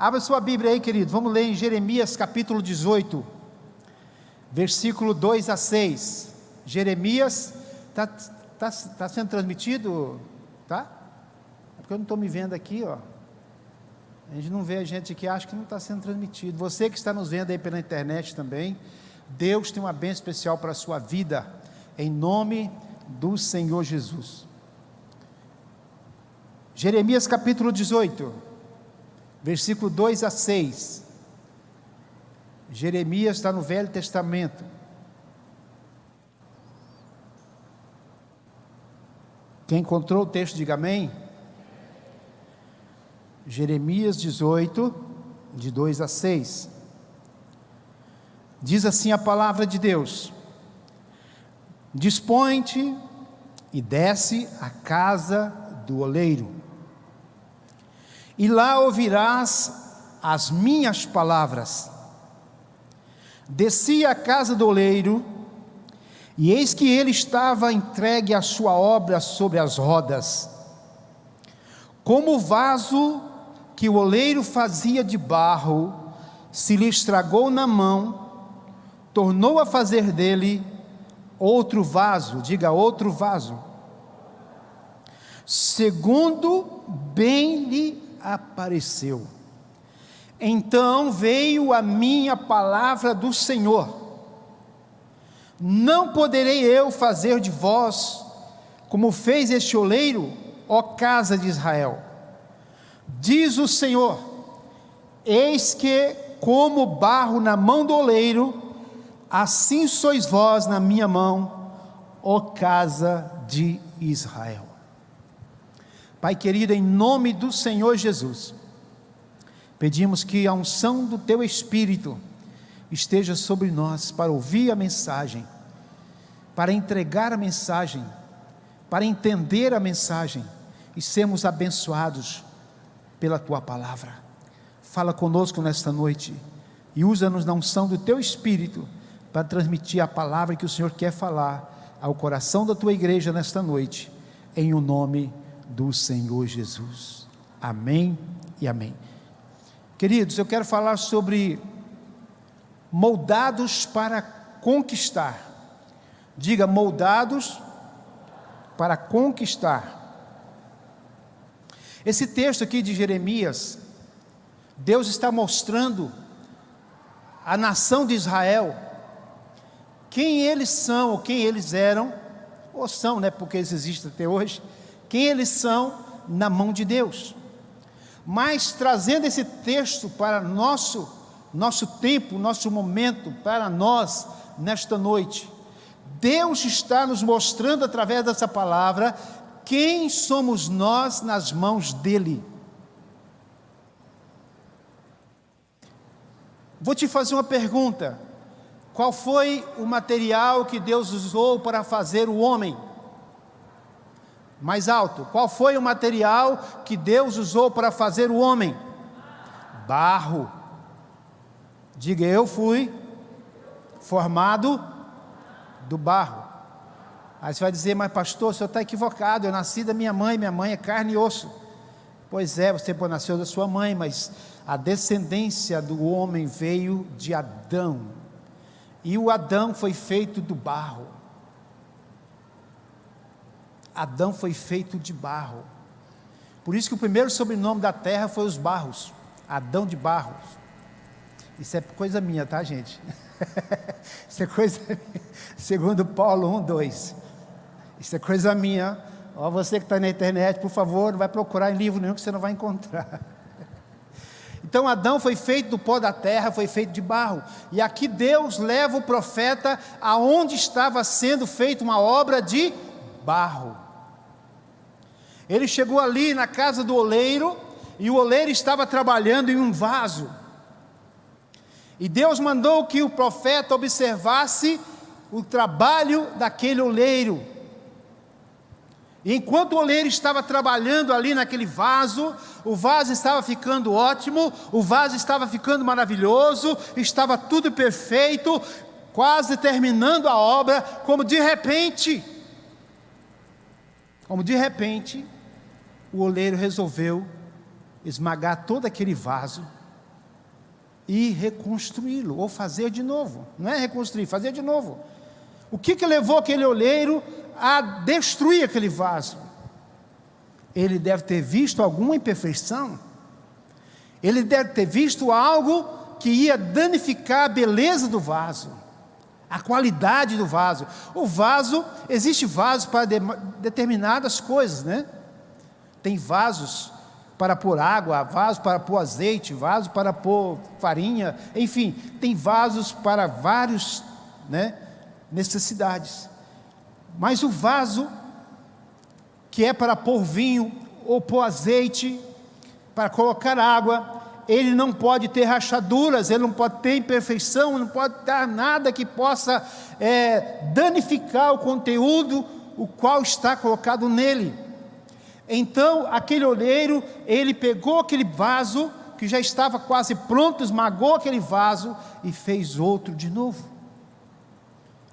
Abra sua Bíblia aí, querido, vamos ler em Jeremias capítulo 18, versículo 2 a 6, Jeremias, está sendo transmitido, tá? É porque eu não estou me vendo aqui, ó, a gente não vê a gente aqui, acho que não está sendo transmitido. Você que está nos vendo aí pela internet também, Deus tem uma bênção especial para a sua vida, em nome do Senhor Jesus. Jeremias capítulo 18, versículo 2 a 6, Jeremias está no Velho Testamento. Quem encontrou o texto, diga amém. Jeremias 18, de 2 a 6, diz assim a palavra de Deus: dispõe-te e desce à casa do oleiro, e lá ouvirás as minhas palavras. Desci à casa do oleiro, e eis que ele estava entregue à sua obra sobre as rodas, como o vaso que o oleiro fazia de barro se lhe estragou na mão, tornou a fazer dele outro vaso, diga outro vaso, segundo bem lhe apareceu. Então veio a minha palavra do Senhor: não poderei eu fazer de vós como fez este oleiro, ó casa de Israel? Diz o Senhor: eis que como barro na mão do oleiro, assim sois vós na minha mão, ó casa de Israel. Pai querido, em nome do Senhor Jesus, pedimos que a unção do Teu Espírito esteja sobre nós, para ouvir a mensagem, para entregar a mensagem, para entender a mensagem, e sermos abençoados pela Tua palavra. Fala conosco nesta noite, e usa-nos na unção do Teu Espírito, para transmitir a palavra que o Senhor quer falar ao coração da Tua igreja nesta noite, em o nome do Senhor Jesus. Amém e amém. Queridos, eu quero falar sobre moldados para conquistar. Diga, moldados para conquistar. Esse texto aqui de Jeremias, Deus está mostrando à nação de Israel quem eles são, ou quem eles eram, ou são, né, porque eles existem até hoje, quem eles são na mão de Deus. Mas trazendo esse texto para nosso tempo, nosso momento, para nós nesta noite, Deus está nos mostrando através dessa palavra quem somos nós nas mãos dele. Vou te fazer uma pergunta: qual foi o material que Deus usou para fazer o homem? Mais alto, qual foi o material que Deus usou para fazer o homem? Barro. Diga, eu fui formado do barro. Aí você vai dizer, mas pastor, o senhor está equivocado, eu nasci da minha mãe é carne e osso. Pois é, você nasceu da sua mãe, mas a descendência do homem veio de Adão, e o Adão foi feito do barro. Adão foi feito de barro. Por isso que o primeiro sobrenome da terra foi os barros, Adão de Barros. Isso é coisa minha, tá, gente? Isso é coisa minha. Segundo Paulo 1:2. Isso é coisa minha. Ó, você que está na internet, por favor, não vai procurar em livro nenhum que você não vai encontrar. Então Adão foi feito do pó da terra, foi feito de barro. E aqui Deus leva o profeta aonde estava sendo feita uma obra de barro. Ele chegou ali na casa do oleiro, e o oleiro estava trabalhando em um vaso, e Deus mandou que o profeta observasse o trabalho daquele oleiro. E enquanto o oleiro estava trabalhando ali naquele vaso, o vaso estava ficando ótimo, o vaso estava ficando maravilhoso, estava tudo perfeito, quase terminando a obra, como de repente, o oleiro resolveu esmagar todo aquele vaso e reconstruí-lo, ou fazer de novo. Não é reconstruir, fazer de novo. O que levou aquele oleiro a destruir aquele vaso? Ele deve ter visto alguma imperfeição, ele deve ter visto algo que ia danificar a beleza do vaso, a qualidade do vaso. O vaso, existe vaso para determinadas coisas, né? Tem vasos para pôr água, vaso para pôr azeite, vaso para pôr farinha, enfim, tem vasos para vários, né, necessidades. Mas o vaso que é para pôr vinho, ou pôr azeite, para colocar água, ele não pode ter rachaduras, ele não pode ter imperfeição, não pode dar nada que possa danificar o conteúdo, o qual está colocado nele. Então, aquele oleiro, ele pegou aquele vaso, que já estava quase pronto, esmagou aquele vaso, e fez outro de novo.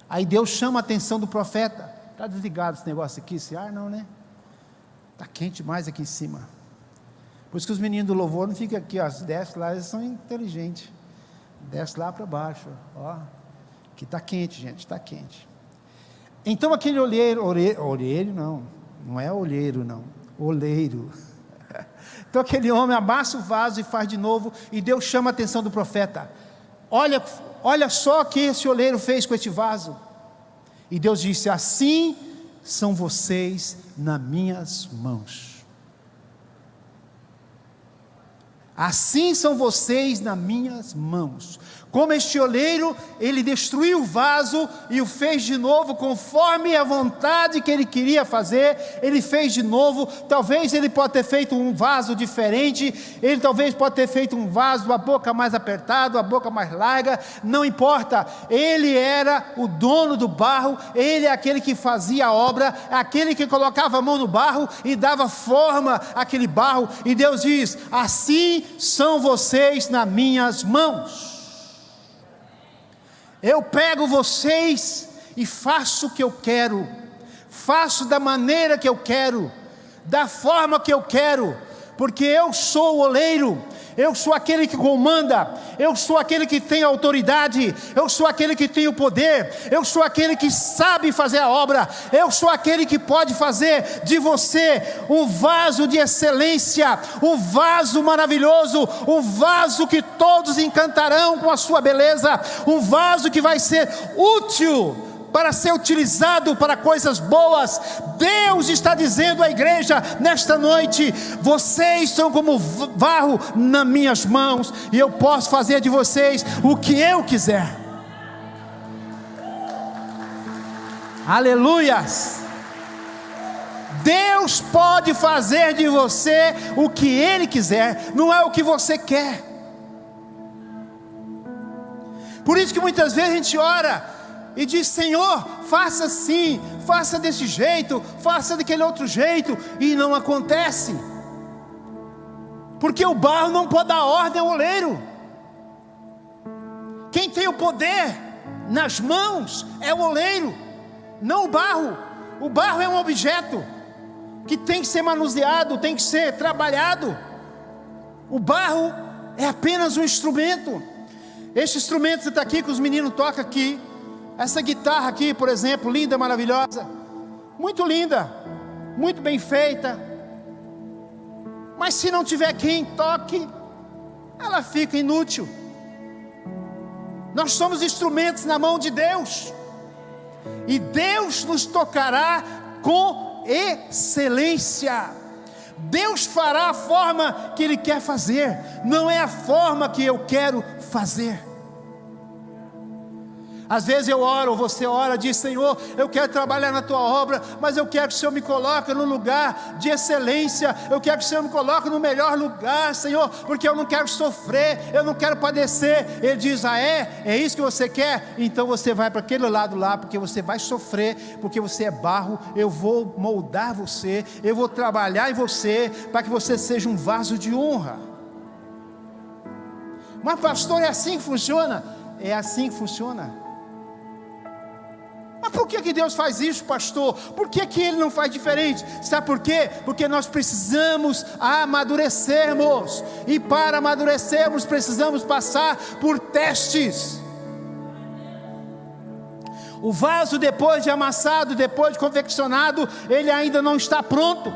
Aí Deus chama a atenção do profeta. Está desligado esse negócio aqui, esse ar não, né? Está quente demais aqui em cima. Por isso que os meninos do louvor não ficam aqui, ó, desce lá, eles são inteligentes. Desce lá para baixo, ó. Aqui está quente, gente, está quente. Então aquele oleiro não é olheiro não, oleiro. Então aquele homem amassa o vaso e faz de novo, e Deus chama a atenção do profeta. Olha só o que esse oleiro fez com este vaso. E Deus disse: assim são vocês nas minhas mãos. Assim são vocês nas minhas mãos. Como este oleiro, ele destruiu o vaso e o fez de novo, conforme a vontade que ele queria fazer, ele fez de novo. Talvez ele pode ter feito um vaso diferente, ele talvez pode ter feito um vaso, a boca mais apertada, a boca mais larga, não importa, ele era o dono do barro, ele é aquele que fazia a obra, aquele que colocava a mão no barro e dava forma àquele barro, e Deus diz: assim são vocês nas minhas mãos. Eu pego vocês e faço o que eu quero, faço da maneira que eu quero, da forma que eu quero, porque eu sou o oleiro, eu sou aquele que comanda, eu sou aquele que tem autoridade, eu sou aquele que tem o poder, eu sou aquele que sabe fazer a obra, eu sou aquele que pode fazer de você um vaso de excelência, um vaso maravilhoso, um vaso que todos encantarão com a sua beleza, um vaso que vai ser útil para ser utilizado para coisas boas. Deus está dizendo à igreja nesta noite: vocês são como barro nas minhas mãos, e eu posso fazer de vocês o que eu quiser. Aleluias! Deus pode fazer de você o que Ele quiser, não é o que você quer. Por isso que muitas vezes a gente ora e diz: Senhor, faça assim, faça desse jeito, faça daquele outro jeito, e não acontece, porque o barro não pode dar ordem ao oleiro. Quem tem o poder nas mãos é o oleiro, não o barro. O barro é um objeto que tem que ser manuseado, tem que ser trabalhado. O barro é apenas um instrumento. Este instrumento que está aqui, que os meninos tocam aqui, essa guitarra aqui, por exemplo, linda, maravilhosa, muito linda, muito bem feita, mas se não tiver quem toque, ela fica inútil. Nós somos instrumentos na mão de Deus, e Deus nos tocará com excelência. Deus fará a forma que Ele quer fazer, não é a forma que eu quero fazer. Às vezes eu oro, ou você ora, diz: Senhor, eu quero trabalhar na Tua obra, mas eu quero que o Senhor me coloque no lugar de excelência, eu quero que o Senhor me coloque no melhor lugar, Senhor, porque eu não quero sofrer, eu não quero padecer. Ele diz: ah, é isso que você quer? Então você vai para aquele lado lá, porque você vai sofrer, porque você é barro, eu vou moldar você, eu vou trabalhar em você, para que você seja um vaso de honra. Mas pastor, é assim que funciona? É assim que funciona. Mas por que Deus faz isso, pastor? Por que Ele não faz diferente? Sabe por quê? Porque nós precisamos amadurecermos, e para amadurecermos precisamos passar por testes. O vaso, depois de amassado, depois de confeccionado, ele ainda não está pronto.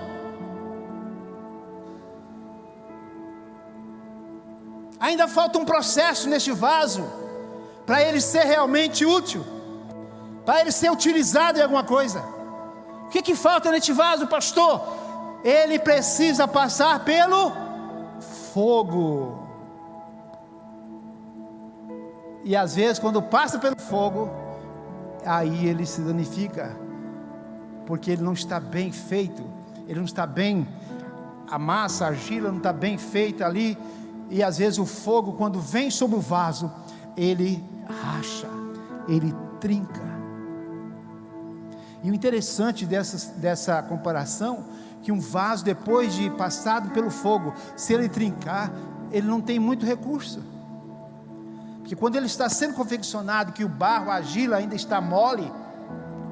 Ainda falta um processo neste vaso, para ele ser realmente útil, para ele ser utilizado em alguma coisa. O que falta neste vaso, pastor? Ele precisa passar pelo fogo. E às vezes, quando passa pelo fogo, aí ele se danifica, porque ele não está bem feito, ele não está bem, a massa, a argila não está bem feita ali. E às vezes o fogo, quando vem sobre o vaso, ele racha, ele trinca. E o interessante dessa comparação, que um vaso, depois de passado pelo fogo, se ele trincar, ele não tem muito recurso. Porque quando ele está sendo confeccionado, que o barro, a argila ainda está mole,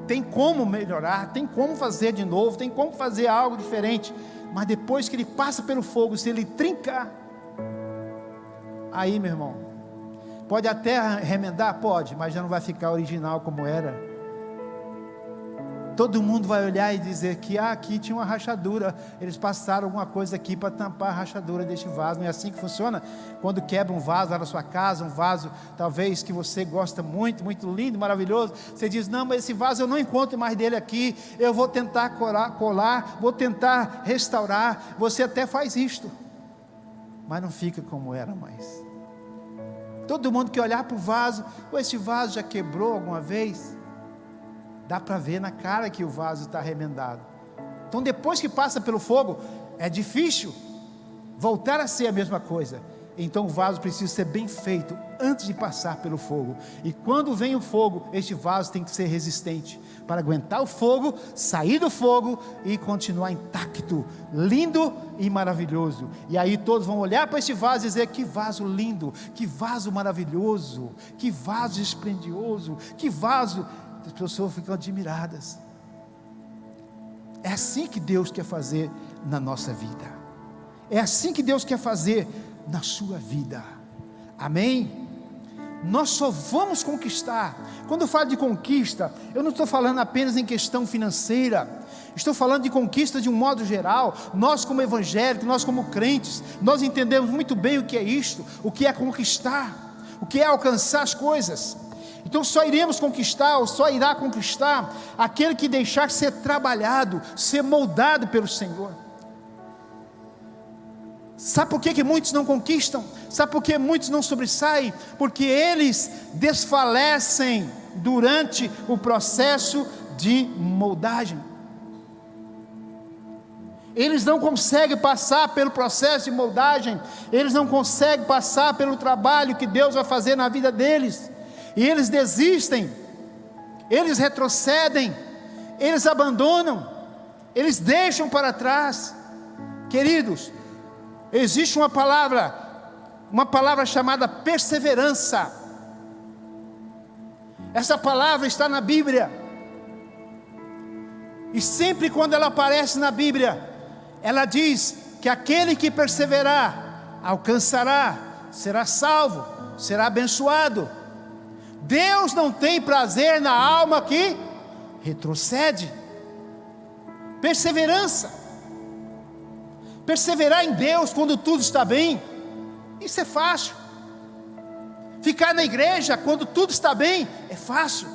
tem como melhorar, tem como fazer de novo, tem como fazer algo diferente. Mas depois que ele passa pelo fogo, se ele trincar, aí, meu irmão, pode até remendar? Pode, mas já não vai ficar original como era. Todo mundo vai olhar e dizer que aqui tinha uma rachadura, eles passaram alguma coisa aqui para tampar a rachadura deste vaso. Não é assim que funciona? Quando quebra um vaso lá na sua casa, um vaso talvez que você gosta muito, muito lindo, maravilhoso, você diz, não, mas esse vaso eu não encontro mais dele aqui, eu vou tentar colar, vou tentar restaurar. Você até faz isto, mas não fica como era mais. Todo mundo que olhar para o vaso, ou esse vaso já quebrou alguma vez? Dá para ver na cara que o vaso está remendado. Então depois que passa pelo fogo, é difícil voltar a ser a mesma coisa. Então o vaso precisa ser bem feito antes de passar pelo fogo. E quando vem o fogo, este vaso tem que ser resistente, para aguentar o fogo, sair do fogo e continuar intacto, lindo e maravilhoso. E aí todos vão olhar para este vaso e dizer, que vaso lindo, que vaso maravilhoso, que vaso esplendioso, que vaso. As pessoas ficam admiradas. É assim que Deus quer fazer na nossa vida. É assim que Deus quer fazer na sua vida. Amém? Nós só vamos conquistar. Quando eu falo de conquista, eu não estou falando apenas em questão financeira. Estou falando de conquista de um modo geral. Nós como evangélicos, nós como crentes, nós entendemos muito bem o que é isto, o que é conquistar, o que é alcançar as coisas. Então só iremos conquistar, ou só irá conquistar aquele que deixar ser trabalhado, ser moldado pelo Senhor. Sabe por que muitos não conquistam? Sabe por que muitos não sobressaem? Porque eles desfalecem durante o processo de moldagem. Eles não conseguem passar pelo processo de moldagem, eles não conseguem passar pelo trabalho que Deus vai fazer na vida deles. E eles desistem, eles retrocedem, eles abandonam, eles deixam para trás. Queridos, existe uma palavra chamada perseverança. Essa palavra está na Bíblia, e sempre quando ela aparece na Bíblia, ela diz que aquele que perseverar, alcançará, será salvo, será abençoado. Deus não tem prazer na alma que retrocede. Perseverança. Perseverar em Deus quando tudo está bem, isso é fácil. Ficar na igreja quando tudo está bem, é fácil.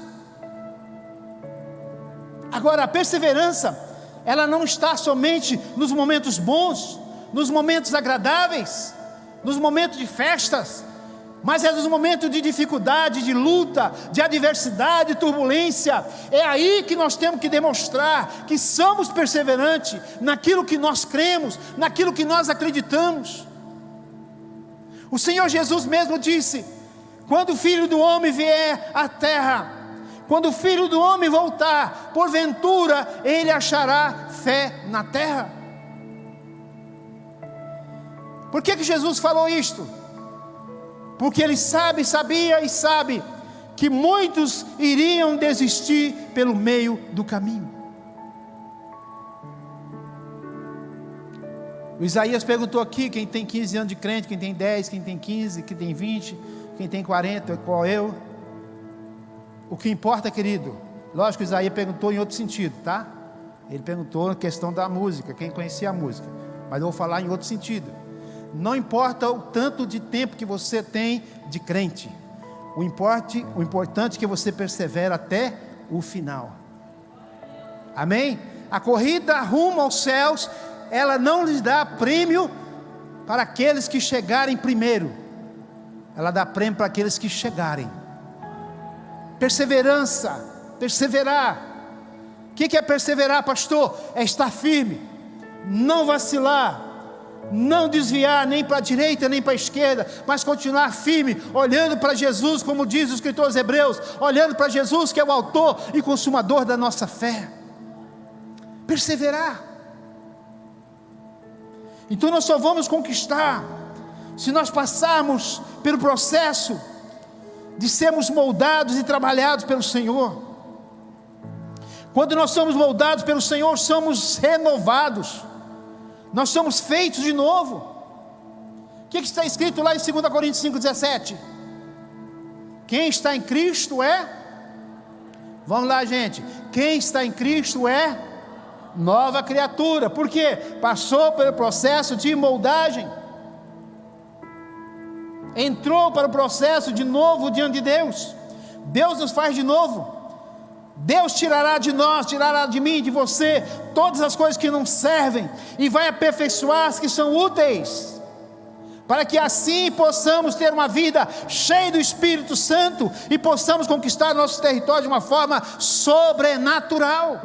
Agora a perseverança, ela não está somente nos momentos bons, nos momentos agradáveis, nos momentos de festas, mas é nos momentos de dificuldade, de luta, de adversidade, de turbulência. É aí que nós temos que demonstrar que somos perseverantes naquilo que nós cremos, naquilo que nós acreditamos. O Senhor Jesus mesmo disse, quando o Filho do Homem vier à terra, quando o Filho do Homem voltar, porventura ele achará fé na terra. Por que Jesus falou isto? Porque ele sabia e sabe que muitos iriam desistir pelo meio do caminho. O Isaías perguntou aqui, quem tem 15 anos de crente, quem tem 10, quem tem 15, quem tem 20, quem tem 40, qual eu? O que importa, querido, lógico que o Isaías perguntou em outro sentido, tá? Ele perguntou na questão da música, quem conhecia a música, mas eu vou falar em outro sentido. Não importa o tanto de tempo que você tem de crente, o importante é que você persevere até o final. Amém? A corrida rumo aos céus, ela não lhes dá prêmio para aqueles que chegarem primeiro, ela dá prêmio para aqueles que chegarem. Perseverança, perseverar. O que é perseverar, pastor? É estar firme, não vacilar, não desviar nem para a direita nem para a esquerda, mas continuar firme, olhando para Jesus, como diz o escritor aos Hebreus, olhando para Jesus, que é o autor e consumador da nossa fé. Perseverar. Então nós só vamos conquistar se nós passarmos pelo processo de sermos moldados e trabalhados pelo Senhor. Quando nós somos moldados pelo Senhor, somos renovados, nós somos feitos de novo. O que está escrito lá em 2 Coríntios 5,17? Quem está em Cristo é, vamos lá, gente, quem está em Cristo é nova criatura. Por quê? Passou pelo processo de moldagem, entrou para o processo de novo diante de Deus. Deus nos faz de novo. Deus tirará de nós, tirará de mim, de você, todas as coisas que não servem, e vai aperfeiçoar as que são úteis, para que assim possamos ter uma vida cheia do Espírito Santo, e possamos conquistar nosso território de uma forma sobrenatural.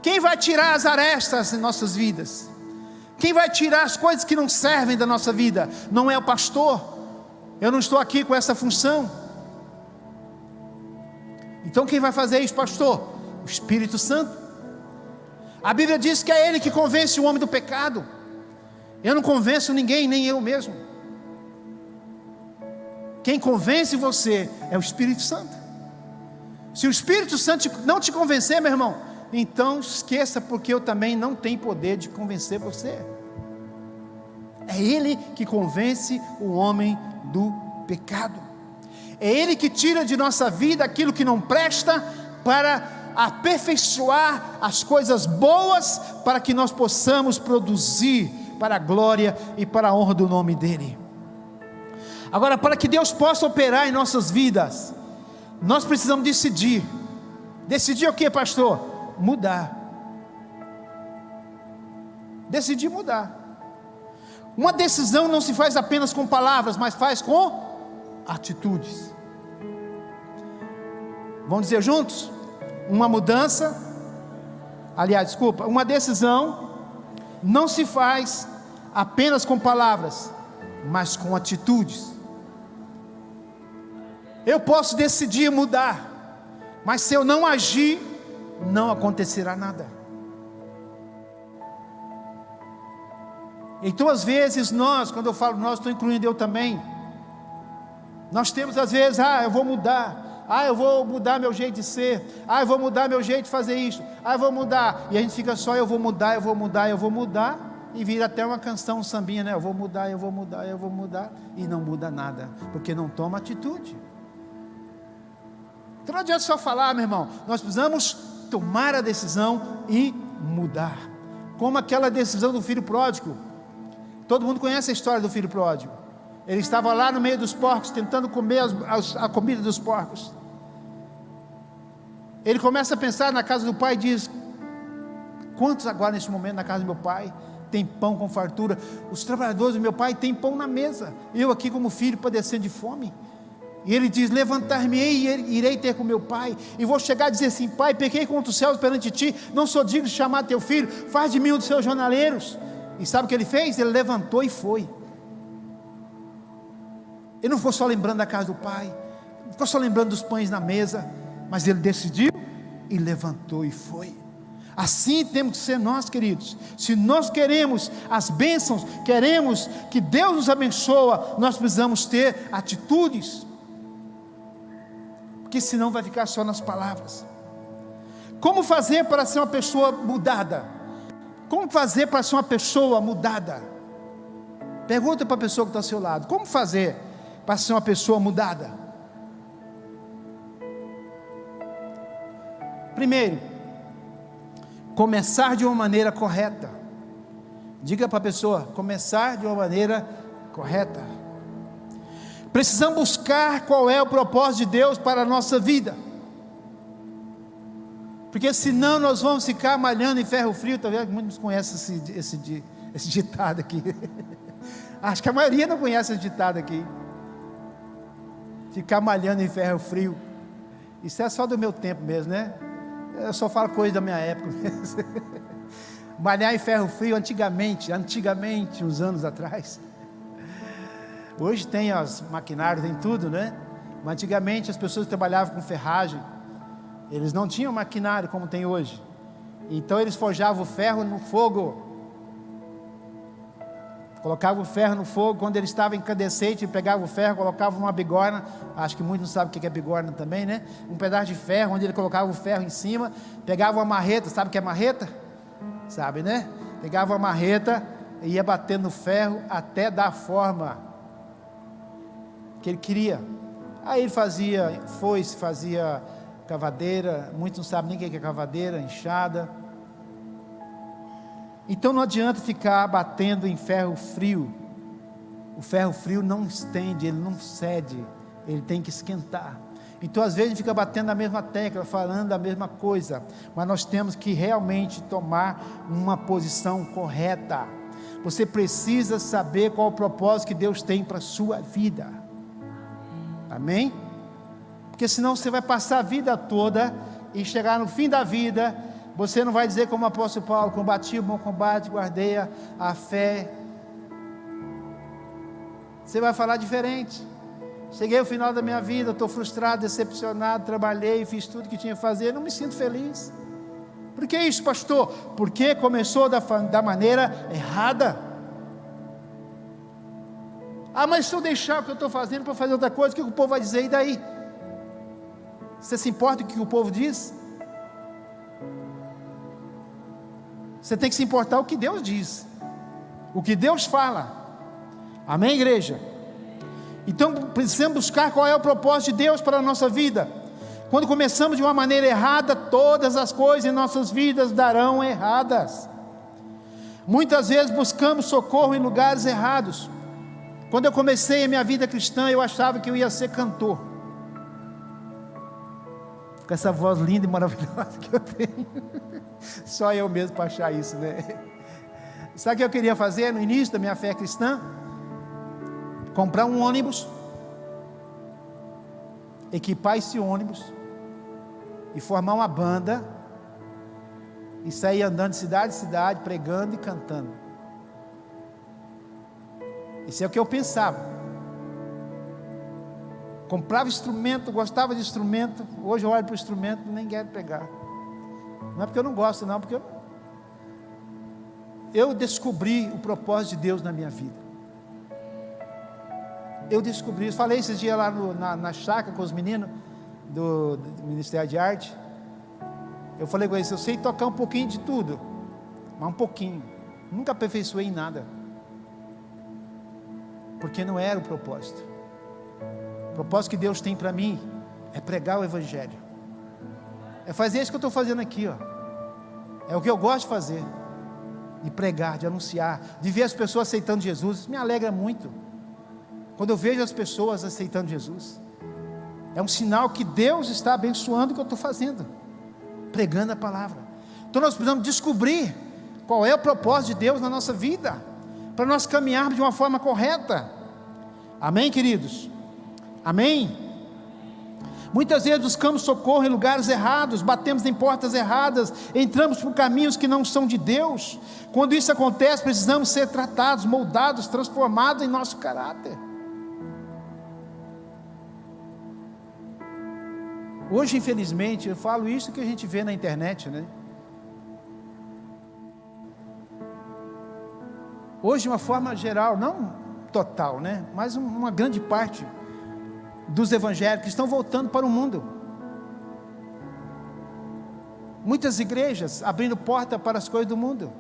Quem vai tirar as arestas em nossas vidas? Quem vai tirar as coisas que não servem da nossa vida? Não é o pastor. Eu não estou aqui com essa função. Então quem vai fazer isso, pastor? O Espírito Santo. A Bíblia diz que é Ele que convence o homem do pecado. Eu não convenço ninguém, nem eu mesmo. Quem convence você é o Espírito Santo. Se o Espírito Santo não te convencer, meu irmão, então esqueça, porque eu também não tenho poder de convencer você. É Ele que convence o homem do pecado. É Ele que tira de nossa vida aquilo que não presta, para aperfeiçoar as coisas boas, para que nós possamos produzir para a glória e para a honra do nome dEle. Agora, para que Deus possa operar em nossas vidas, nós precisamos decidir. Decidir o que, pastor? Mudar. Decidir mudar. Uma decisão não se faz apenas com palavras, mas faz com atitudes. Vamos dizer juntos? Uma decisão não se faz apenas com palavras, mas com atitudes. Eu posso decidir mudar, mas se eu não agir, não acontecerá nada. Então às vezes nós, quando eu falo nós, estou incluindo eu também, nós temos às vezes, eu vou mudar, eu vou mudar meu jeito de ser, eu vou mudar meu jeito de fazer isso, eu vou mudar, e a gente fica só, eu vou mudar, e vira até uma canção, um sambinha, né? Eu vou mudar, e não muda nada, porque não toma atitude. Então não adianta só falar, meu irmão, nós precisamos tomar a decisão e mudar, como aquela decisão do filho pródigo. Todo mundo conhece a história do filho pródigo. Ele estava lá no meio dos porcos, tentando comer a comida dos porcos. Ele começa a pensar na casa do pai e diz: quantos agora nesse momento na casa do meu pai tem pão com fartura? Os trabalhadores do meu pai têm pão na mesa, eu aqui como filho padecendo de fome. E ele diz: levantar-me-ei e irei ter com meu pai, e vou chegar a dizer assim: pai, pequei contra os céus perante ti, não sou digno de chamar teu filho, faz de mim um dos seus jornaleiros. E sabe o que ele fez? Ele levantou e foi. Ele não ficou só lembrando da casa do pai, não ficou só lembrando dos pães na mesa, mas ele decidiu e levantou e foi. Assim temos que ser nós, queridos. Se nós queremos as bênçãos, queremos que Deus nos abençoe, nós precisamos ter atitudes. porque senão vai ficar só nas palavras. Como fazer para ser uma pessoa mudada? Como fazer para ser uma pessoa mudada? Pergunta para a pessoa que está ao seu lado: como fazer para ser uma pessoa mudada? Primeiro, começar de uma maneira correta. Diga para a pessoa: começar de uma maneira correta. Precisamos buscar qual é o propósito de Deus para a nossa vida, porque senão nós vamos ficar malhando em ferro frio. Talvez muitos conhecem esse ditado aqui. Acho que a maioria não conhece esse ditado aqui. Ficar malhando em ferro frio. Isso é só do meu tempo mesmo, né? Eu só falo coisa da minha época mesmo. Malhar em ferro frio antigamente, uns anos atrás. Hoje tem as maquinários, tem tudo, né? Mas antigamente as pessoas trabalhavam com ferragem. Eles não tinham maquinário como tem hoje. Então eles forjavam o ferro no fogo. Colocavam o ferro no fogo, quando ele estava incandescente, pegava o ferro, colocava uma bigorna. Acho que muitos não sabem o que é bigorna também, né? Um pedaço de ferro, onde ele colocava o ferro em cima, pegava uma marreta. Sabe o que é marreta? Sabe, né? Pegava uma marreta e ia batendo no ferro até dar a forma que ele queria. Aí ele fazia foice, fazia cavadeira. Muitos não sabem nem o que é cavadeira, enxada. Então não adianta ficar batendo em ferro frio. O ferro frio não estende, ele não cede, ele tem que esquentar. Então às vezes a gente fica batendo na mesma tecla, falando a mesma coisa, mas nós temos que realmente tomar uma posição correta. Você precisa saber qual o propósito que Deus tem para a sua vida. Amém? Porque senão você vai passar a vida toda e chegar no fim da vida, você não vai dizer como o apóstolo Paulo: combati o bom combate, guardei a fé. Você vai falar diferente. Cheguei ao final da minha vida, estou frustrado, decepcionado, trabalhei, fiz tudo que tinha que fazer, não me sinto feliz. Por que isso, pastor? Porque começou da maneira errada. Ah, mas se eu deixar o que eu estou fazendo para fazer outra coisa, o que o povo vai dizer? E daí? Você se importa com o que o povo diz? Você tem que se importar com o que Deus diz, o que Deus fala. Amém, igreja? Então precisamos buscar qual é o propósito de Deus para a nossa vida. Quando começamos de uma maneira errada, todas as coisas em nossas vidas darão erradas. Muitas vezes buscamos socorro em lugares errados. Quando eu comecei a minha vida cristã, eu achava que eu ia ser cantor, com essa voz linda e maravilhosa que eu tenho. Só eu mesmo para achar isso, né? Sabe o que eu queria fazer no início da minha fé cristã? Comprar um ônibus, equipar esse ônibus e formar uma banda e sair andando de cidade em cidade, pregando e cantando. Isso é o que eu pensava. Comprava instrumento, gostava de instrumento. Hoje eu olho para o instrumento e nem quero pegar. Não é porque eu não gosto, não, porque eu descobri o propósito de Deus na minha vida. Eu descobri, falei esses dias lá na chácara com os meninos do Ministério de Arte. Eu falei com eles: eu sei tocar um pouquinho de tudo, mas um pouquinho, nunca aperfeiçoei em nada, porque não era o propósito. O propósito que Deus tem para mim é pregar o Evangelho, é fazer isso que eu estou fazendo aqui, ó. É o que eu gosto de fazer, de pregar, de anunciar, de ver as pessoas aceitando Jesus. Isso me alegra muito. Quando eu vejo as pessoas aceitando Jesus, é um sinal que Deus está abençoando o que eu estou fazendo, pregando a palavra. Então nós precisamos descobrir qual é o propósito de Deus na nossa vida, para nós caminharmos de uma forma correta. Amém, queridos? Amém? Muitas vezes buscamos socorro em lugares errados, batemos em portas erradas, entramos por caminhos que não são de Deus. Quando isso acontece, precisamos ser tratados, moldados, transformados em nosso caráter. Hoje, infelizmente, eu falo isso que a gente vê na internet, né? Hoje, de uma forma geral, não total, né? Mas uma grande parte dos evangélicos estão voltando para o mundo. Muitas igrejas abrindo porta para as coisas do mundo,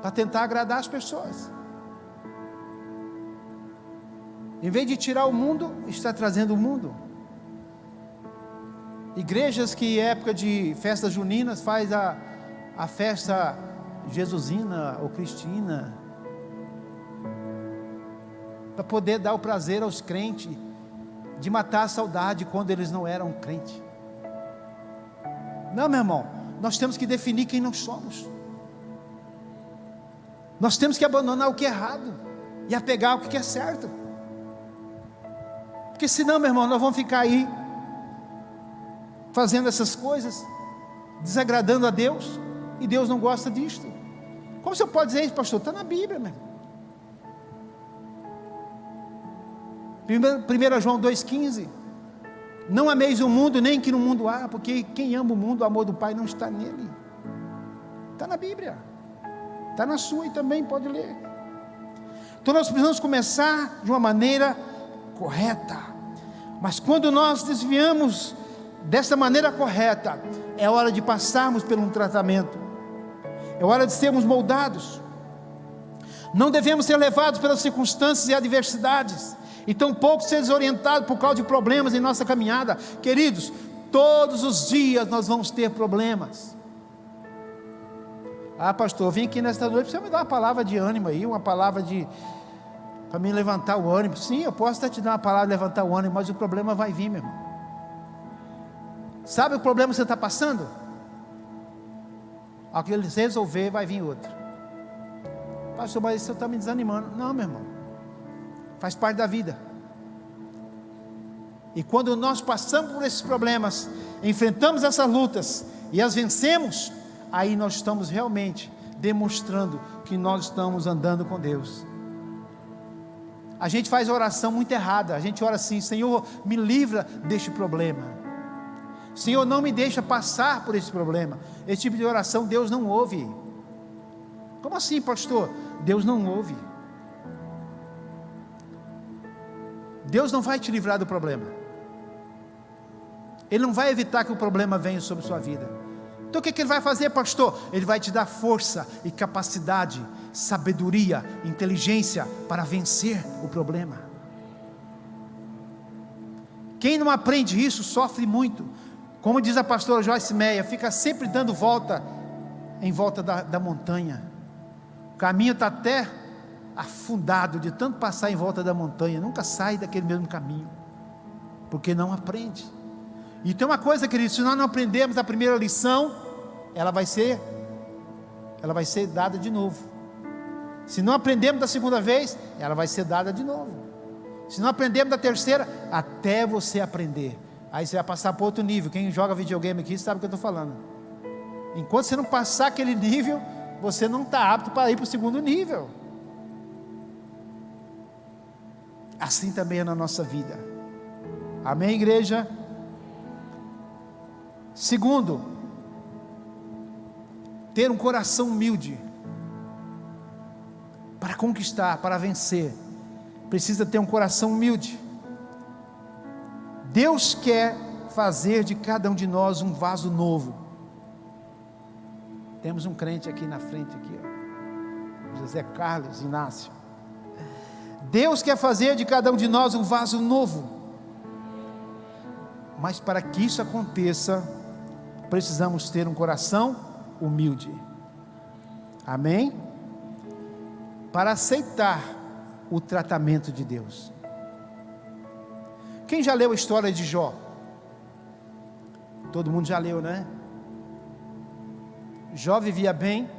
para tentar agradar as pessoas. Em vez de tirar o mundo, está trazendo o mundo. Igrejas que época de festas juninas faz a festa jesusina ou cristina, para poder dar o prazer aos crentes, de matar a saudade quando eles não eram crentes. Não, meu irmão, nós temos que definir quem nós somos. Nós temos que abandonar o que é errado e apegar o que é certo. Porque senão, meu irmão, nós vamos ficar aí fazendo essas coisas, desagradando a Deus, e Deus não gosta disto. Como você pode dizer isso, pastor? Está na Bíblia, meu irmão. 1 João 2,15: não ameis o mundo, nem que no mundo há, porque quem ama o mundo, o amor do Pai não está nele. Está na Bíblia, está na sua, e também pode ler. Então nós precisamos começar de uma maneira correta, mas quando nós desviamos dessa maneira correta, é hora de passarmos por um tratamento, é hora de sermos moldados. Não devemos ser levados pelas circunstâncias e adversidades, e tampouco ser desorientados por causa de problemas em nossa caminhada. Queridos, todos os dias nós vamos ter problemas. Ah, pastor, eu vim aqui nesta noite, você me dar uma palavra de ânimo aí, uma palavra para me levantar o ânimo. Sim, eu posso até te dar uma palavra de levantar o ânimo, mas o problema vai vir, meu irmão. Sabe o problema que você está passando? Ao que ele resolver, vai vir outro. Pastor, mas você está me desanimando. Não, meu irmão, faz parte da vida. E quando nós passamos por esses problemas, enfrentamos essas lutas e as vencemos, aí nós estamos realmente demonstrando que nós estamos andando com Deus. A gente faz a oração muito errada. A gente ora assim: Senhor, me livra deste problema. Senhor, não me deixa passar por esse problema. Esse tipo de oração Deus não ouve. Como assim, pastor? Deus não ouve. Deus não vai te livrar do problema. Ele não vai evitar que o problema venha sobre a sua vida. Então o que Ele vai fazer, pastor? Ele vai te dar força e capacidade, sabedoria, inteligência para vencer o problema. Quem não aprende isso sofre muito. Como diz a pastora Joyce Meyer, fica sempre dando volta em volta da montanha. O caminho está até afundado de tanto passar em volta da montanha, nunca sai daquele mesmo caminho, porque não aprende. E tem uma coisa, querido, se nós não aprendermos a primeira lição, ela vai ser dada de novo. Se não aprendermos da segunda vez, ela vai ser dada de novo. Se não aprendermos da terceira, até você aprender, aí você vai passar para outro nível. Quem joga videogame aqui sabe o que eu estou falando. Enquanto você não passar aquele nível, você não está apto para ir para o segundo nível. Assim também é na nossa vida. Amém, igreja? Segundo, ter um coração humilde. Para conquistar, para vencer, precisa ter um coração humilde. Deus quer fazer de cada um de nós um vaso novo. Temos um crente aqui na frente, aqui, ó. José Carlos Inácio. Deus quer fazer de cada um de nós um vaso novo. Mas para que isso aconteça, precisamos ter um coração humilde. Amém? Para aceitar o tratamento de Deus. Quem já leu a história de Jó? Todo mundo já leu, né? Jó vivia bem,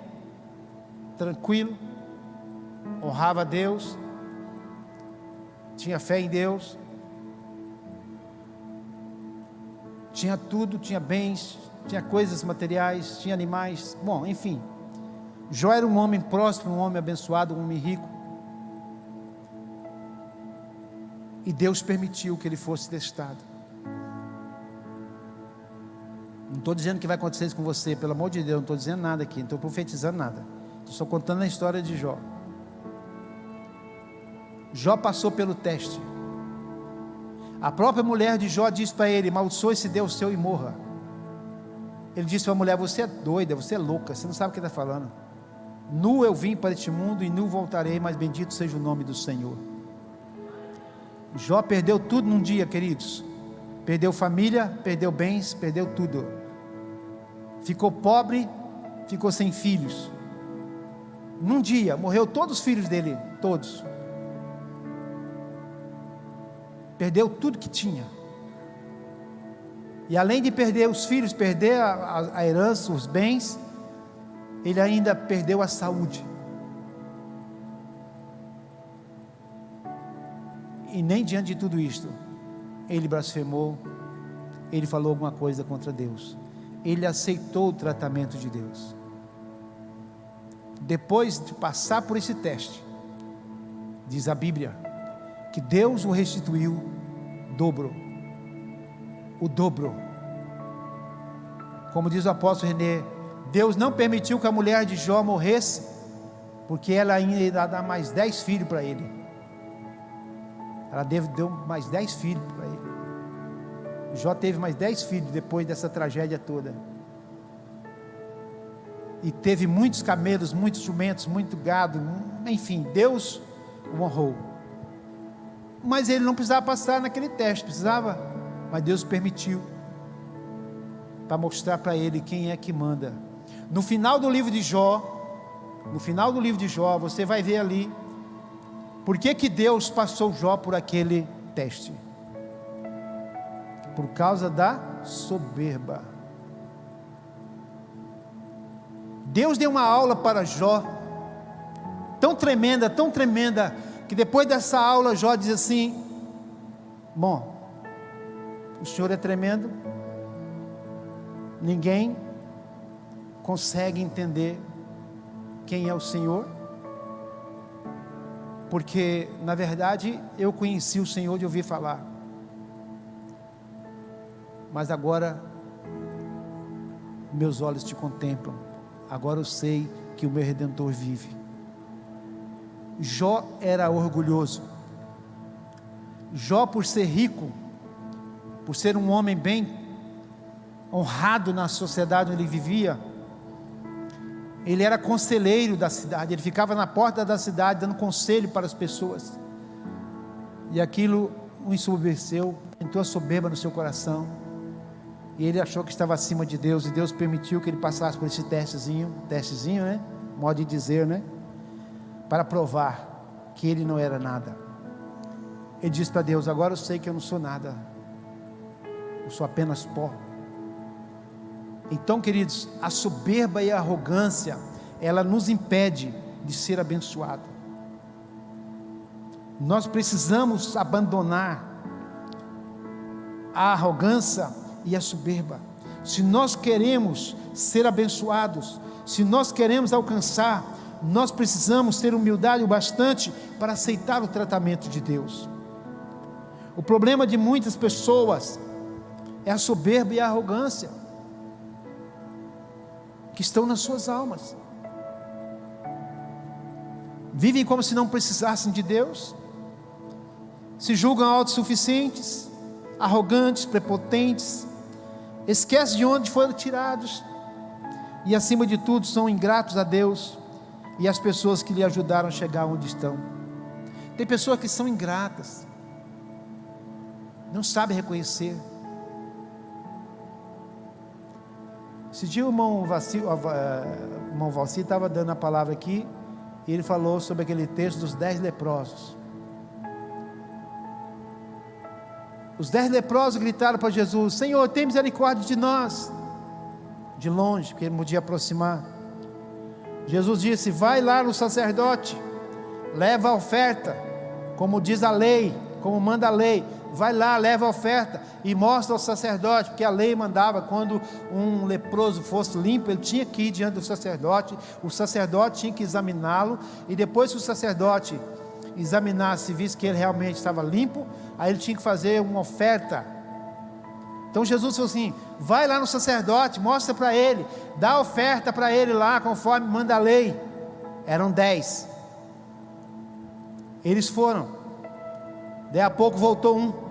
tranquilo, honrava a Deus, tinha fé em Deus, tinha tudo, tinha bens, tinha coisas materiais, tinha animais, bom, enfim. Jó era um homem próspero, um homem abençoado, um homem rico. E Deus permitiu que ele fosse testado. Não estou dizendo que vai acontecer isso com você, pelo amor de Deus, não estou dizendo nada aqui, não estou profetizando nada. Estou só contando a história de Jó. Jó passou pelo teste. A própria mulher de Jó disse para ele: amaldiçoe esse Deus seu e morra. Ele disse para a mulher: você é doida, você é louca, você não sabe o que está falando. Nu eu vim para este mundo e nu voltarei, mas bendito seja o nome do Senhor. Jó perdeu tudo num dia, queridos. Perdeu família, perdeu bens, perdeu tudo. Ficou pobre, ficou sem filhos. Num dia, morreu todos os filhos dele, todos. Perdeu tudo que tinha. E além de perder os filhos, perder a herança, os bens, ele ainda perdeu a saúde. E nem diante de tudo isto, ele blasfemou, ele falou alguma coisa contra Deus. Ele aceitou o tratamento de Deus. Depois de passar por esse teste, diz a Bíblia, que Deus o restituiu o dobro. Como diz o apóstolo René, Deus não permitiu que a mulher de Jó morresse, porque ela ainda ia dar mais 10 filhos para ele. Ela deu mais 10 filhos para ele. Jó teve mais 10 filhos depois dessa tragédia toda. E teve muitos camelos, muitos jumentos, muito gado, enfim, Deus o honrou. Mas ele não precisava passar naquele teste, precisava, mas Deus permitiu, para mostrar para ele quem é que manda. No final do livro de Jó, você vai ver ali, por que Deus passou Jó por aquele teste? Por causa da soberba. Deus deu uma aula para Jó, tão tremenda, que depois dessa aula Jó diz assim: bom, o Senhor é tremendo, ninguém consegue entender quem é o Senhor, porque na verdade eu conheci o Senhor de ouvir falar, mas agora meus olhos te contemplam, agora eu sei que o meu Redentor vive. Jó era orgulhoso. Jó, por ser rico, por ser um homem bem honrado na sociedade onde ele vivia, ele era conselheiro da cidade, ele ficava na porta da cidade dando conselho para as pessoas, e aquilo o ensoberbeceu, entrou a soberba no seu coração, e ele achou que estava acima de Deus, e Deus permitiu que ele passasse por esse testezinho, né, modo de dizer, né, para provar que ele não era nada. Ele disse para Deus: agora eu sei que eu não sou nada, eu sou apenas pó. Então, queridos, a soberba e a arrogância, ela nos impede de ser abençoado. Nós precisamos abandonar a arrogância e a soberba. Se nós queremos ser abençoados, se nós queremos alcançar, nós precisamos ter humildade o bastante para aceitar o tratamento de Deus. O problema de muitas pessoas é a soberba e a arrogância que estão nas suas almas. Vivem como se não precisassem de Deus, se julgam autossuficientes, arrogantes, prepotentes, esquecem de onde foram tirados, e acima de tudo são ingratos a Deus e às pessoas que lhe ajudaram a chegar onde estão. Tem pessoas que são ingratas, não sabem reconhecer. Esse dia o irmão Valci estava dando a palavra aqui, e ele falou sobre aquele texto dos 10 leprosos. Os 10 leprosos gritaram para Jesus: Senhor, tem misericórdia de nós. De longe, porque ele não podia aproximar. Jesus disse: vai lá no sacerdote, leva a oferta, como diz a lei, como manda a lei. Vai lá, leva a oferta e mostra ao sacerdote, porque a lei mandava, quando um leproso fosse limpo, ele tinha que ir diante do sacerdote, o sacerdote tinha que examiná-lo, e depois que o sacerdote examinasse e visse que ele realmente estava limpo, aí ele tinha que fazer uma oferta. Então Jesus falou assim: vai lá no sacerdote, mostra para ele, dá a oferta para ele lá, conforme manda a lei. Eram 10, eles foram. Daí a pouco voltou um.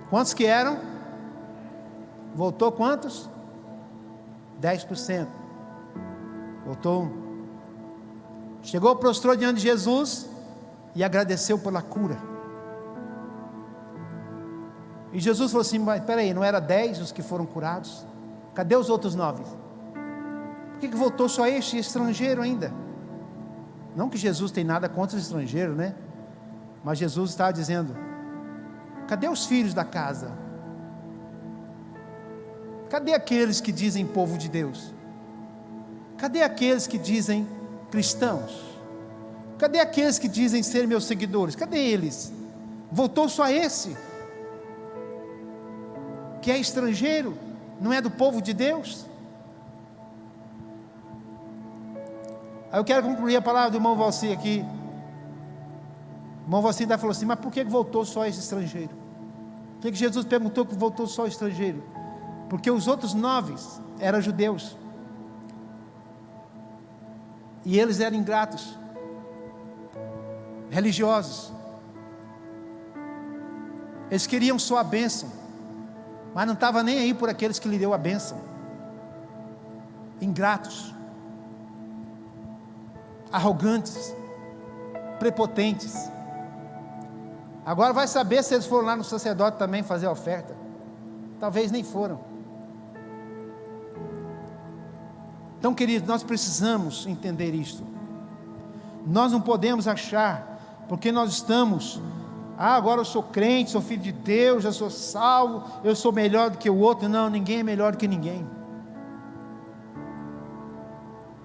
Quantos que eram? Voltou quantos? 10%. Voltou 1. Chegou, prostrou diante de Jesus e agradeceu pela cura. E Jesus falou assim: mas peraí, não era 10 os que foram curados? Cadê os outros 9? Por que voltou só este estrangeiro ainda? Não que Jesus tem nada contra o estrangeiro, né? Mas Jesus está dizendo: cadê os filhos da casa? Cadê aqueles que dizem povo de Deus? Cadê aqueles que dizem cristãos? Cadê aqueles que dizem ser meus seguidores? Cadê eles? Voltou só esse, que é estrangeiro, não é do povo de Deus? Aí eu quero concluir a palavra do irmão Valci aqui. O irmão Valci falou assim: mas por que voltou só esse estrangeiro? Por que Jesus perguntou que voltou só o estrangeiro? Porque os outros 9 eram judeus, e eles eram ingratos, religiosos. Eles queriam só a bênção, mas não estava nem aí por aqueles que lhe deu a bênção. Ingratos, arrogantes, prepotentes. Agora vai saber se eles foram lá no sacerdote também fazer a oferta. Talvez nem foram. Então, queridos, nós precisamos entender isto. Nós não podemos achar, porque nós estamos, agora eu sou crente, sou filho de Deus, já sou salvo, eu sou melhor do que o outro. Não, ninguém é melhor do que ninguém.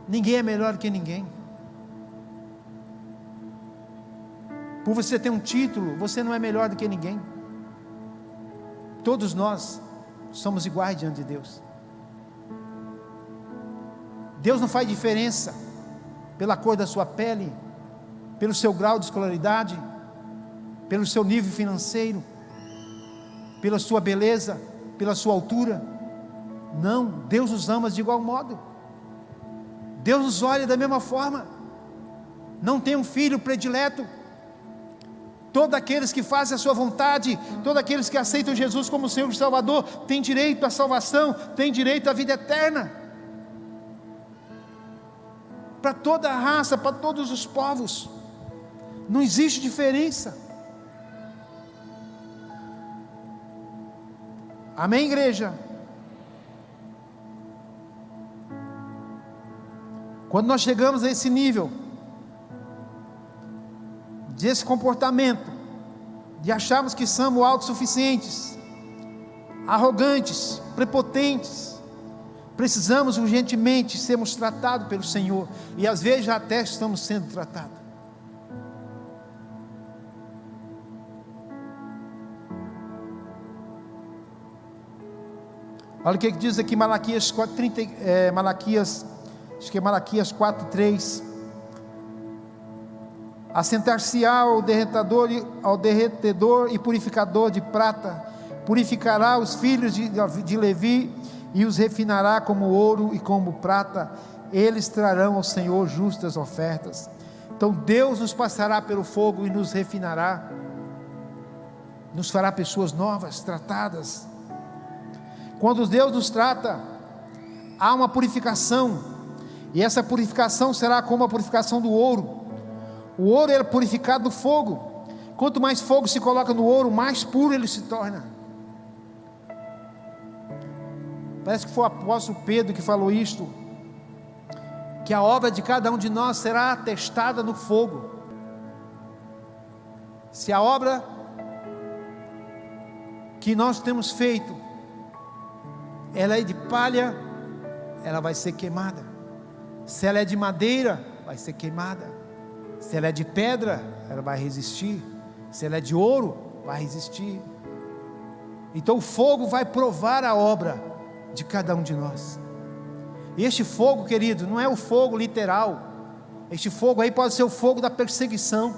Ninguém é melhor do que ninguém. Por você ter um título, você não é melhor do que ninguém. Todos nós somos iguais diante de Deus. Deus não faz diferença pela cor da sua pele, pelo seu grau de escolaridade, pelo seu nível financeiro, pela sua beleza, pela sua altura. Não, Deus nos ama de igual modo. Deus nos olha da mesma forma. Não tem um filho predileto. Todos aqueles que fazem a sua vontade, todos aqueles que aceitam Jesus como Senhor e Salvador, têm direito à salvação, têm direito à vida eterna. Para toda a raça, para todos os povos, não existe diferença. Amém, igreja? Quando nós chegamos a esse nível, desse comportamento, de acharmos que somos autossuficientes, arrogantes, prepotentes, precisamos urgentemente sermos tratados pelo Senhor, e às vezes já até estamos sendo tratados. Olha o que diz aqui Malaquias 4:30, Malaquias 4:3. Assentar-se-á ao derretedor e purificador de prata, purificará os filhos de Levi e os refinará como ouro e como prata. Eles trarão ao Senhor justas ofertas. Então Deus nos passará pelo fogo e nos refinará, nos fará pessoas novas, tratadas. Quando Deus nos trata, há uma purificação, e essa purificação será como a purificação do ouro. O ouro é purificado no fogo. Quanto mais fogo se coloca no ouro, mais puro ele se torna. Parece que foi o apóstolo Pedro que falou isto, que a obra de cada um de nós será testada no fogo. Se a obra que nós temos feito, ela é de palha, ela vai ser queimada. Se ela é de madeira, vai ser queimada. Se ela é de pedra, ela vai resistir. Se ela é de ouro, vai resistir. Então o fogo vai provar a obra de cada um de nós. E este fogo, querido, não é o fogo literal. Este fogo aí pode ser o fogo da perseguição.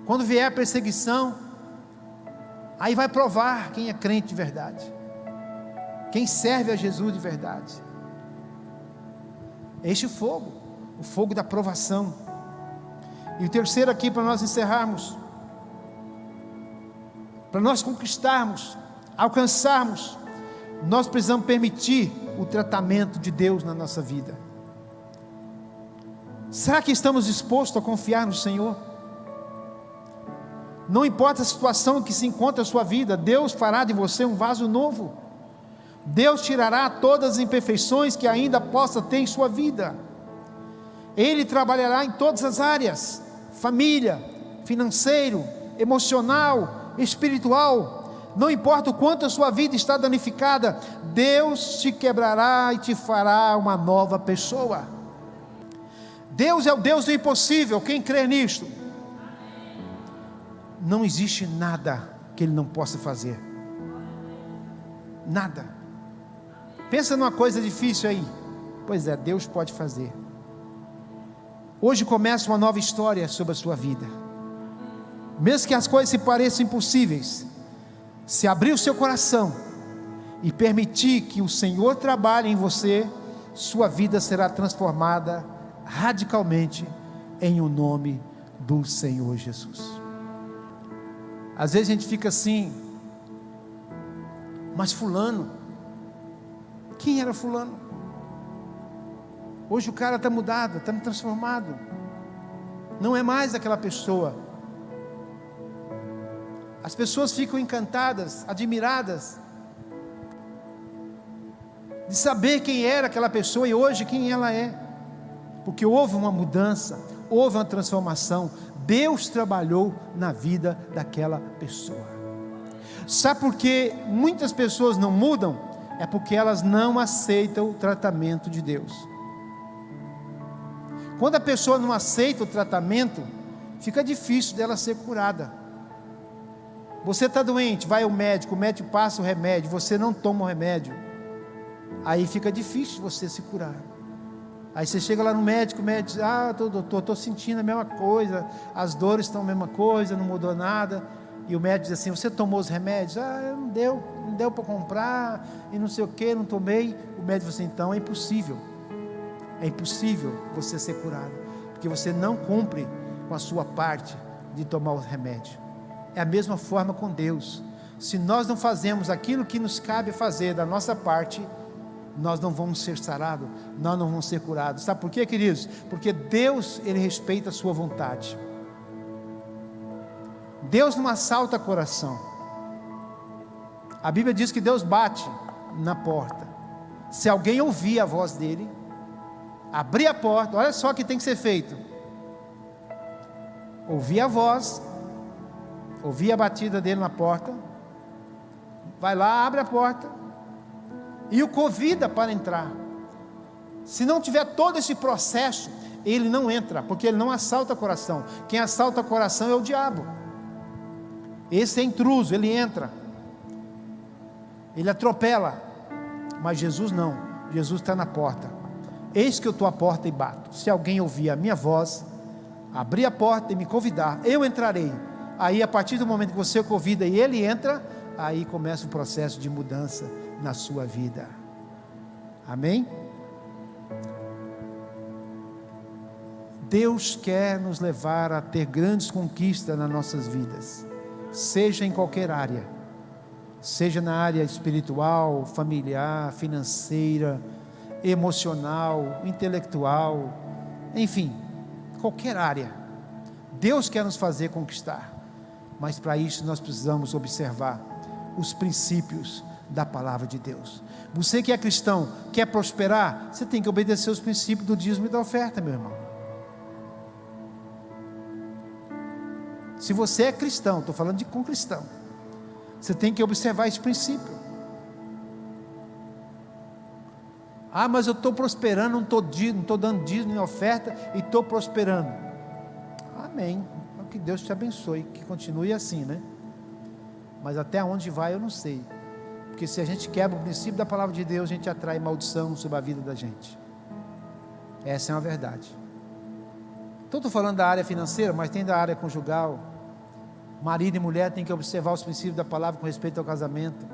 Quando vier a perseguição, aí vai provar quem é crente de verdade, quem serve a Jesus de verdade. Este fogo, o fogo da provação. E o terceiro aqui, para nós encerrarmos, para nós conquistarmos, alcançarmos nós precisamos permitir o tratamento de Deus na nossa vida. Será que estamos dispostos a confiar no Senhor? Não importa a situação em que se encontra a sua vida, Deus fará de você um vaso novo. Deus tirará todas as imperfeições que ainda possa ter em sua vida. Ele trabalhará em todas as áreas: família, financeiro, emocional, espiritual. Não importa o quanto a sua vida está danificada, Deus te quebrará e te fará uma nova pessoa. Deus é o Deus do impossível. Quem crê nisto? Não existe nada que Ele não possa fazer. Nada. Pensa numa coisa difícil aí. Pois é, Deus pode fazer. Hoje começa uma nova história sobre a sua vida. Mesmo que as coisas se pareçam impossíveis, se abrir o seu coração e permitir que o Senhor trabalhe em você, sua vida será transformada radicalmente em o nome do Senhor Jesus. Às vezes a gente fica assim: mas fulano, quem era fulano? Hoje o cara está mudado, está transformado, não é mais aquela pessoa. As pessoas ficam encantadas, admiradas de saber quem era aquela pessoa e hoje quem ela é, porque houve uma mudança, houve uma transformação. Deus trabalhou na vida daquela pessoa. Sabe por que muitas pessoas não mudam? É porque elas não aceitam o tratamento de Deus. Quando a pessoa não aceita o tratamento, fica difícil dela ser curada. Você está doente, vai ao médico, o médico passa o remédio, você não toma o remédio, aí fica difícil você se curar. Aí você chega lá no médico, o médico diz: doutor, estou sentindo a mesma coisa, as dores estão a mesma coisa, não mudou nada. E o médico diz assim: você tomou os remédios? Não deu para comprar, e não sei o que, não tomei. O médico diz assim: então é impossível você ser curado, porque você não cumpre com a sua parte de tomar os remédios. É a mesma forma com Deus. Se nós não fazemos aquilo que nos cabe fazer da nossa parte, nós não vamos ser sarados, nós não vamos ser curados. Sabe por quê, queridos? Porque Deus, Ele respeita a sua vontade. Deus não assalta coração. A Bíblia diz que Deus bate na porta. Se alguém ouvir a voz dele, abrir a porta, olha só o que tem que ser feito: ouvir a voz, ouvir a batida dele na porta, vai lá, abre a porta e o convida para entrar. Se não tiver todo esse processo, ele não entra, porque ele não assalta coração. Quem assalta coração é o diabo. Esse é intruso, ele entra, ele atropela. Mas Jesus não, Jesus está na porta. Eis que eu estou à porta e bato. Se alguém ouvir a minha voz, abrir a porta e me convidar, eu entrarei. Aí a partir do momento que você o convida e ele entra, aí começa o processo de mudança na sua vida. Amém? Deus quer nos levar a ter grandes conquistas nas nossas vidas, seja em qualquer área, seja na área espiritual, familiar, financeira, emocional, intelectual, enfim, qualquer área. Deus quer nos fazer conquistar, mas para isso nós precisamos observar os princípios da palavra de Deus. Você que é cristão, quer prosperar, você tem que obedecer os princípios do dízimo e da oferta, meu irmão. Se você é cristão, estou falando com cristão, você tem que observar esse princípio. Mas eu estou prosperando, não estou dando dízimo nem oferta e estou prosperando. Amém, que Deus te abençoe, que continue assim, né? Mas até onde vai eu não sei, porque se a gente quebra o princípio da palavra de Deus, a gente atrai maldição sobre a vida da gente. Essa é uma verdade. Estou falando da área financeira, mas tem da área conjugal. Marido e mulher têm que observar os princípios da palavra com respeito ao casamento.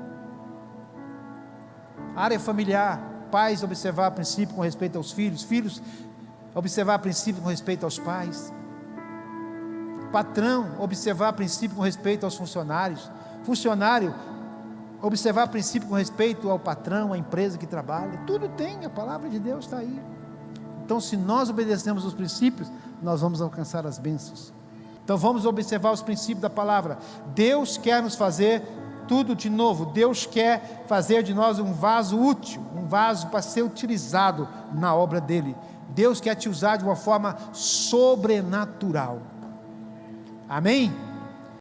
Área familiar, pais observar princípio com respeito aos filhos, filhos observar princípio com respeito aos pais. Patrão observar princípio com respeito aos funcionários, funcionário observar princípio com respeito ao patrão, à empresa que trabalha, tudo tem, a palavra de Deus está aí. Então, se nós obedecemos os princípios, nós vamos alcançar as bênçãos. Então, vamos observar os princípios da palavra. Deus quer nos fazer tudo de novo. Deus quer fazer de nós um vaso útil, um vaso para ser utilizado na obra dele. Deus quer te usar de uma forma sobrenatural. Amém?